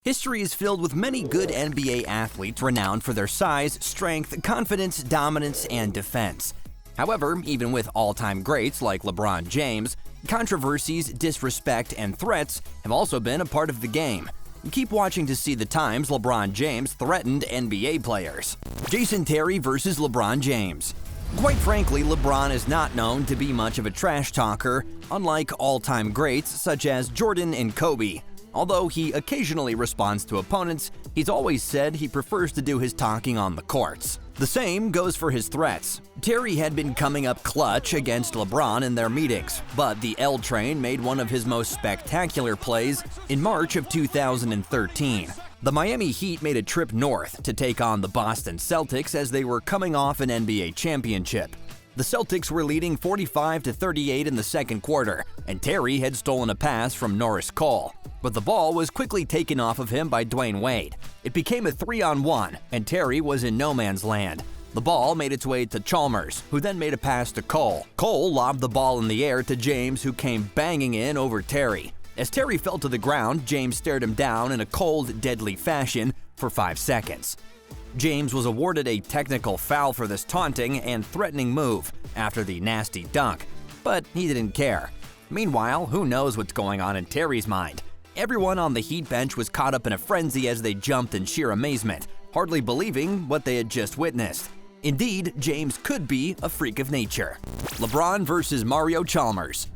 History is filled with many good NBA athletes renowned for their size, strength, confidence, dominance, and defense. However, even with all-time greats like LeBron James, controversies, disrespect, and threats have also been a part of the game. Keep watching to see the times LeBron James threatened NBA players. Jason Terry versus LeBron James. Quite frankly, LeBron is not known to be much of a trash talker, unlike all-time greats such as Jordan and Kobe. Although he occasionally responds to opponents, he's always said he prefers to do his talking on the courts. The same goes for his threats. Terry had been coming up clutch against LeBron in their meetings, but the L Train made one of his most spectacular plays in March of 2013. The Miami Heat made a trip north to take on the Boston Celtics as they were coming off an NBA championship. The Celtics were leading 45-38 in the second quarter, and Terry had stolen a pass from Norris Cole. But the ball was quickly taken off of him by Dwayne Wade. It became a 3-on-1, and Terry was in no man's land. The ball made its way to Chalmers, who then made a pass to Cole. Cole lobbed the ball in the air to James, who came banging in over Terry. As Terry fell to the ground, James stared him down in a cold, deadly fashion for 5 seconds. James was awarded a technical foul for this taunting and threatening move after the nasty dunk, but he didn't care. Meanwhile, who knows what's going on in Terry's mind? Everyone on the Heat bench was caught up in a frenzy as they jumped in sheer amazement, hardly believing what they had just witnessed. Indeed, James could be a freak of nature. LeBron versus Mario Chalmers.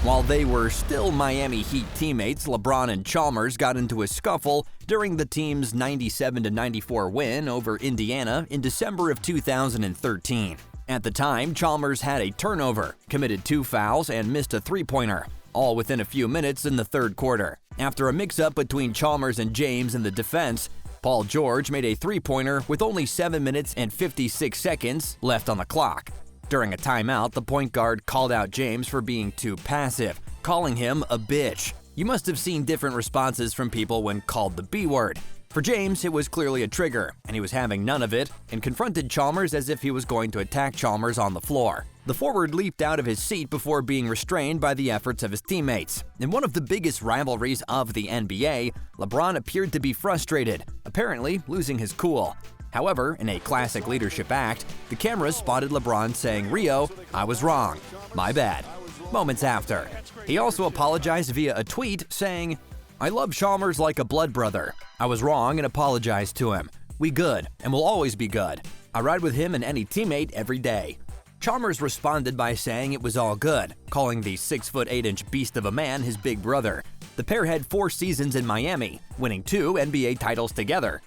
While they were still Miami Heat teammates, LeBron and Chalmers got into a scuffle during the team's 97-94 win over Indiana in December of 2013. At the time, Chalmers had a turnover, committed 2 fouls, and missed a three-pointer, all within a few minutes in the third quarter. After a mix-up between Chalmers and James in the defense, Paul George made a three-pointer with only 7 minutes and 56 seconds left on the clock. During a timeout, the point guard called out James for being too passive, calling him a bitch. You must have seen different responses from people when called the B word. For James, it was clearly a trigger, and he was having none of it and confronted Chalmers as if he was going to attack Chalmers on the floor. The forward leaped out of his seat before being restrained by the efforts of his teammates. In one of the biggest rivalries of the NBA, LeBron appeared to be frustrated, apparently losing his cool. However, in a classic leadership act, the cameras spotted LeBron saying, "Rio, I was wrong. My bad." Moments after, he also apologized via a tweet saying, "I love Chalmers like a blood brother. I was wrong and apologized to him. We good and will always be good. I ride with him and any teammate every day." Chalmers responded by saying it was all good, calling the 6'8" beast of a man his big brother. The pair had 4 seasons in Miami, winning 2 NBA titles together.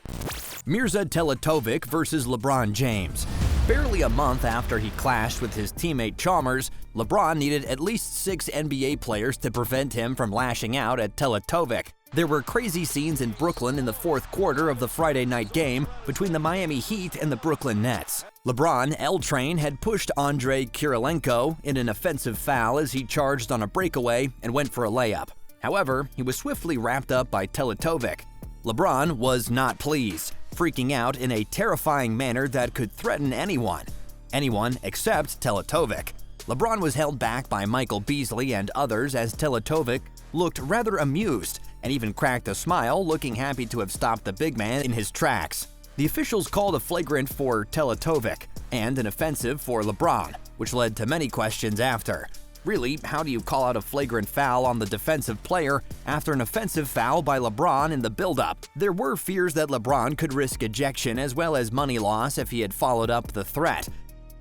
Mirza Teletovic versus LeBron James. Barely a month after he clashed with his teammate Chalmers, LeBron needed at least 6 NBA players to prevent him from lashing out at Teletovic. There were crazy scenes in Brooklyn in the fourth quarter of the Friday night game between the Miami Heat and the Brooklyn Nets. LeBron L Train had pushed Andrei Kirilenko in an offensive foul as he charged on a breakaway and went for a layup. However, he was swiftly wrapped up by Teletovic. LeBron was not pleased, freaking out in a terrifying manner that could threaten anyone except Teletovic. LeBron was held back by Michael Beasley and others as Teletovic looked rather amused and even cracked a smile, looking happy to have stopped the big man in his tracks. The officials called a flagrant for Teletovic and an offensive for LeBron, which led to many questions after. Really, how do you call out a flagrant foul on the defensive player after an offensive foul by LeBron in the build-up? There were fears that LeBron could risk ejection as well as money loss if he had followed up the threat.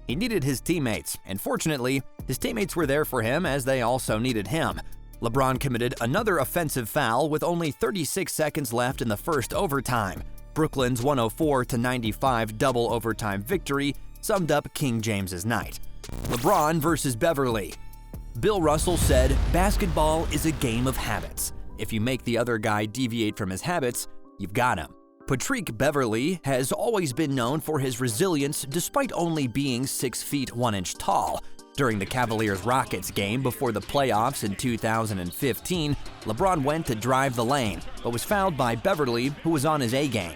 He needed his teammates, and fortunately, his teammates were there for him as they also needed him. LeBron committed another offensive foul with only 36 seconds left in the first overtime. Brooklyn's 104-95 double overtime victory summed up King James's night. LeBron versus Beverly. Bill Russell said, "Basketball is a game of habits. If you make the other guy deviate from his habits, you've got him." Patrick Beverly has always been known for his resilience despite only being 6 feet 1 inch tall. During the Cavaliers-Rockets game before the playoffs in 2015, LeBron went to drive the lane, but was fouled by Beverly, who was on his A game.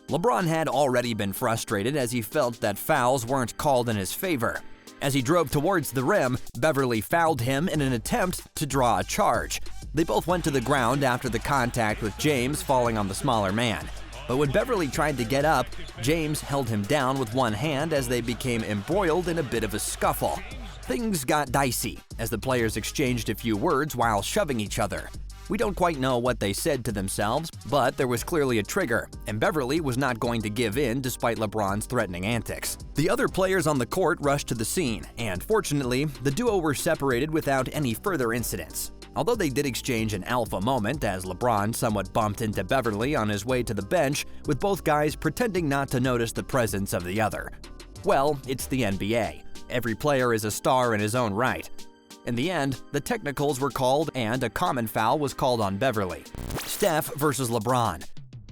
LeBron had already been frustrated as he felt that fouls weren't called in his favor. As he drove towards the rim, Beverly fouled him in an attempt to draw a charge. They both went to the ground after the contact with James falling on the smaller man. But when Beverly tried to get up, James held him down with one hand as they became embroiled in a bit of a scuffle. Things got dicey as the players exchanged a few words while shoving each other. We don't quite know what they said to themselves, but there was clearly a trigger, and Beverly was not going to give in despite LeBron's threatening antics. The other players on the court rushed to the scene, and fortunately, the duo were separated without any further incidents. Although they did exchange an alpha moment as LeBron somewhat bumped into Beverly on his way to the bench, with both guys pretending not to notice the presence of the other. Well, it's the NBA. Every player is a star in his own right. In the end, the technicals were called and a common foul was called on Beverly. Steph versus LeBron.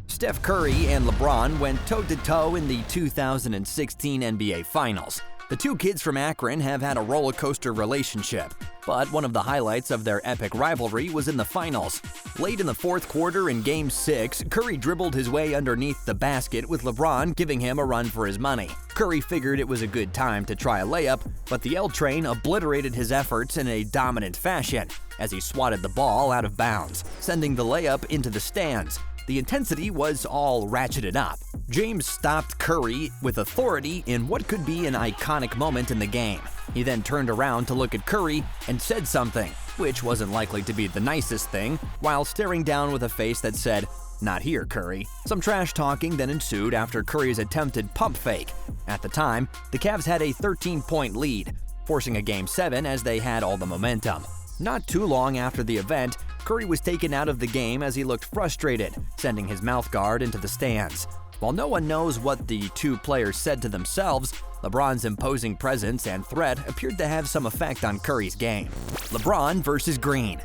Steph Curry and LeBron went toe-to-toe in the 2016 NBA Finals. The two kids from Akron have had a roller coaster relationship, but one of the highlights of their epic rivalry was in the finals. Late in the fourth quarter in Game 6, Curry dribbled his way underneath the basket with LeBron giving him a run for his money. Curry figured it was a good time to try a layup, but the L Train obliterated his efforts in a dominant fashion as he swatted the ball out of bounds, sending the layup into the stands. The intensity was all ratcheted up. James stopped Curry with authority in what could be an iconic moment in the game. He then turned around to look at Curry and said something, which wasn't likely to be the nicest thing, while staring down with a face that said, "Not here, Curry." Some trash talking then ensued after Curry's attempted pump fake. At the time, the Cavs had a 13-point lead, forcing a Game 7 as they had all the momentum. Not too long after the event, Curry was taken out of the game as he looked frustrated, sending his mouthguard into the stands. While no one knows what the two players said to themselves, LeBron's imposing presence and threat appeared to have some effect on Curry's game. LeBron versus Green.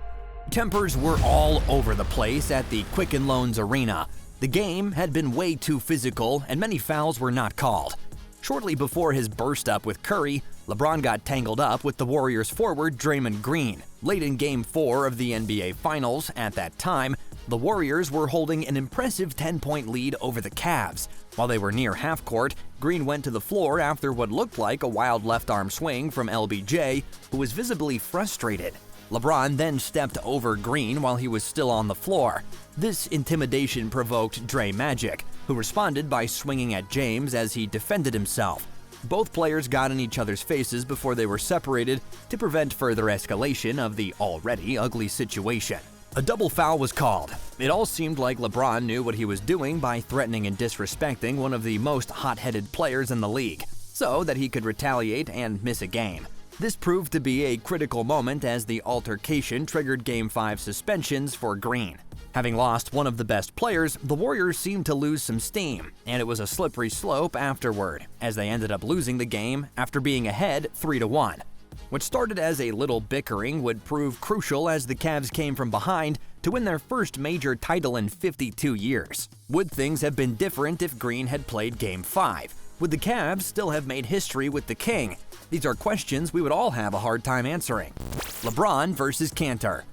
Tempers were all over the place at the Quicken Loans Arena. The game had been way too physical and many fouls were not called. Shortly before his burst-up with Curry, LeBron got tangled up with the Warriors forward Draymond Green. Late in Game 4 of the NBA Finals, at that time, the Warriors were holding an impressive 10-point lead over the Cavs. While they were near half-court, Green went to the floor after what looked like a wild left-arm swing from LBJ, who was visibly frustrated. LeBron then stepped over Green while he was still on the floor. This intimidation provoked Dre Magic, who responded by swinging at James as he defended himself. Both players got in each other's faces before they were separated to prevent further escalation of the already ugly situation. A double foul was called. It all seemed like LeBron knew what he was doing by threatening and disrespecting one of the most hot-headed players in the league, so that he could retaliate and miss a game. This proved to be a critical moment as the altercation triggered Game 5 suspensions for Green. Having lost one of the best players, the Warriors seemed to lose some steam, and it was a slippery slope afterward, as they ended up losing the game after being ahead 3-1. What started as a little bickering would prove crucial as the Cavs came from behind to win their first major title in 52 years. Would things have been different if Green had played Game 5? Would the Cavs still have made history with the King? These are questions we would all have a hard time answering. LeBron versus Cantor.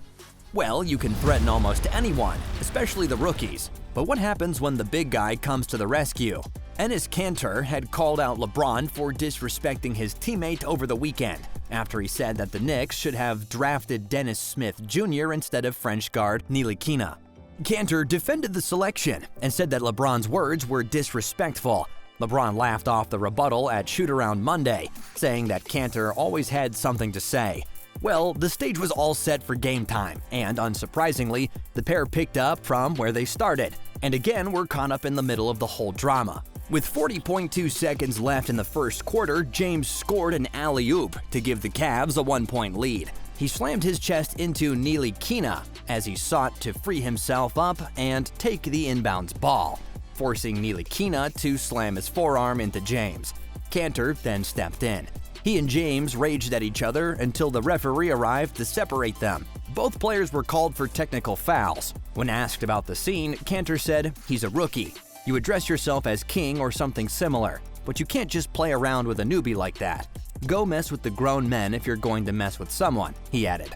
Well, you can threaten almost anyone, especially the rookies. But what happens when the big guy comes to the rescue? Enes Kanter had called out LeBron for disrespecting his teammate over the weekend, after he said that the Knicks should have drafted Dennis Smith Jr. instead of French guard Ntilikina. Kanter defended the selection and said that LeBron's words were disrespectful. LeBron laughed off the rebuttal at Shoot-Around Monday, saying that Kanter always had something to say. Well, the stage was all set for game time, and unsurprisingly, the pair picked up from where they started, and again were caught up in the middle of the whole drama. With 40.2 seconds left in the first quarter, James scored an alley-oop to give the Cavs a 1-point lead. He slammed his chest into Ntilikina as he sought to free himself up and take the inbounds ball, forcing Ntilikina to slam his forearm into James. Kanter then stepped in. He and James raged at each other until the referee arrived to separate them. Both players were called for technical fouls. When asked about the scene, Kanter said, "He's a rookie. You address yourself as king or something similar, but you can't just play around with a newbie like that. Go mess with the grown men if you're going to mess with someone," he added.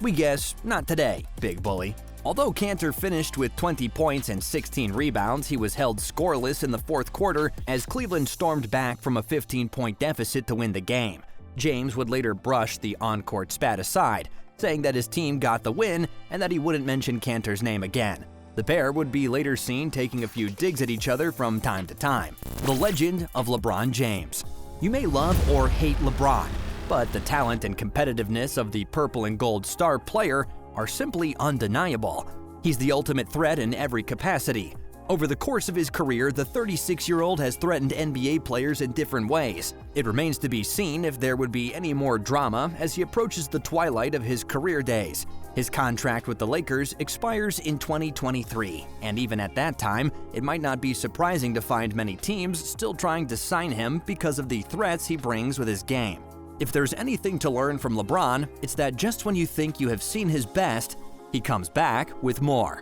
"We guess not today, big bully." Although Kanter finished with 20 points and 16 rebounds, he was held scoreless in the fourth quarter as Cleveland stormed back from a 15-point deficit to win the game. James would later brush the on-court spat aside, saying that his team got the win and that he wouldn't mention Kanter's name again. The pair would be later seen taking a few digs at each other from time to time. The legend of LeBron James. You may love or hate LeBron, but the talent and competitiveness of the purple and gold star player are simply undeniable. He's the ultimate threat in every capacity. Over the course of his career, the 36-year-old has threatened NBA players in different ways. It remains to be seen if there would be any more drama as he approaches the twilight of his career days. His contract with the Lakers expires in 2023, and even at that time, it might not be surprising to find many teams still trying to sign him because of the threats he brings with his game. If there's anything to learn from LeBron, it's that just when you think you have seen his best, he comes back with more.